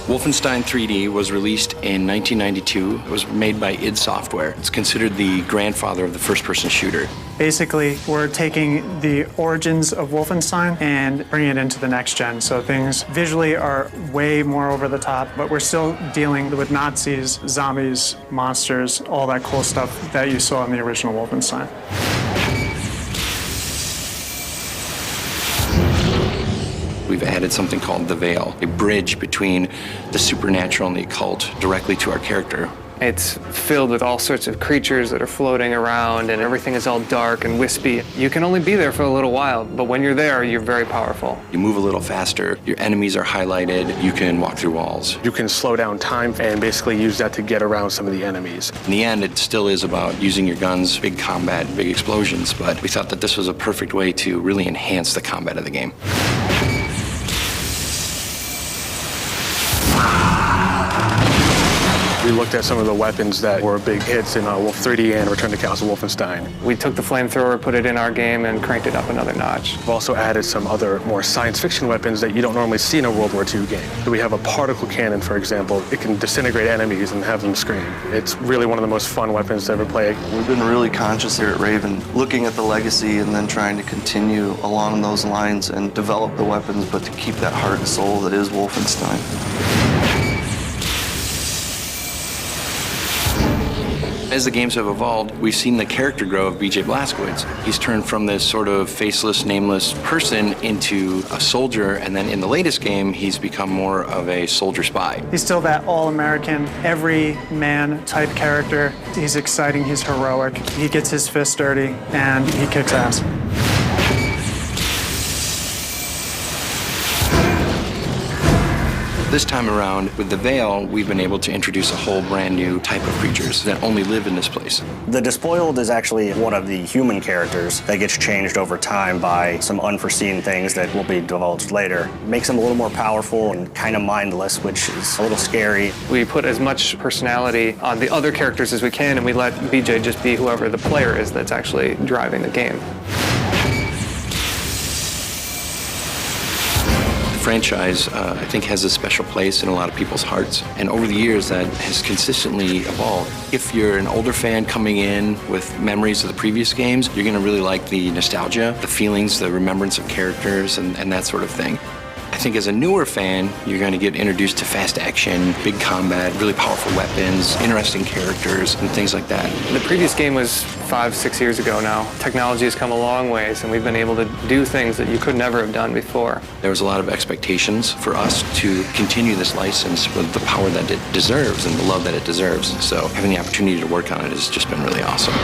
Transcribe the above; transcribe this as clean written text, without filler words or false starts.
Wolfenstein 3D was released in 1992. It was made by id Software. It's considered the grandfather of the first-person shooter. Basically, we're taking the origins of Wolfenstein and bringing it into the next gen. So things visually are way more over the top, but we're still dealing with Nazis, zombies, monsters, all that cool stuff that you saw in the original Wolfenstein. We've added something called the Veil, a bridge between the supernatural and the occult directly to our character. It's filled with all sorts of creatures that are floating around, and everything is all dark and wispy. You can only be there for a little while, but when you're there, you're very powerful. You move a little faster, your enemies are highlighted, you can walk through walls. You can slow down time and basically use that to get around some of the enemies. In the end, it still is about using your guns, big combat, big explosions, but we thought that this was a perfect way to really enhance the combat of the game. We looked at some of the weapons that were big hits in Wolf 3D and Return to Castle Wolfenstein. We took the flamethrower, put it in our game, and cranked it up another notch. We've also added some other more science fiction weapons that you don't normally see in a World War II game. So we have a particle cannon, for example. It can disintegrate enemies and have them scream. It's really one of the most fun weapons to ever play. We've been really conscious here at Raven, looking at the legacy and then trying to continue along those lines and develop the weapons, but to keep that heart and soul that is Wolfenstein. As the games have evolved, we've seen the character grow of BJ Blazkowicz. He's turned from this sort of faceless, nameless person into a soldier, and then in the latest game, he's become more of a soldier spy. He's still that all-American, every-man type character. He's exciting, he's heroic, he gets his fist dirty, and he kicks ass. This time around, with the Veil, we've been able to introduce a whole brand new type of creatures that only live in this place. The Despoiled is actually one of the human characters that gets changed over time by some unforeseen things that will be divulged later. Makes him a little more powerful and kind of mindless, which is a little scary. We put as much personality on the other characters as we can, and we let BJ just be whoever the player is that's actually driving the game. The franchise, I think, has a special place in a lot of people's hearts. And over the years, that has consistently evolved. If you're an older fan coming in with memories of the previous games, you're going to really like the nostalgia, the feelings, the remembrance of characters, and that sort of thing. I think as a newer fan, you're going to get introduced to fast action, big combat, really powerful weapons, interesting characters, and things like that. The previous game was 5-6 years ago now. Technology has come a long ways, and we've been able to do things that you could never have done before. There was a lot of expectations for us to continue this license with the power that it deserves and the love that it deserves. So having the opportunity to work on it has just been really awesome.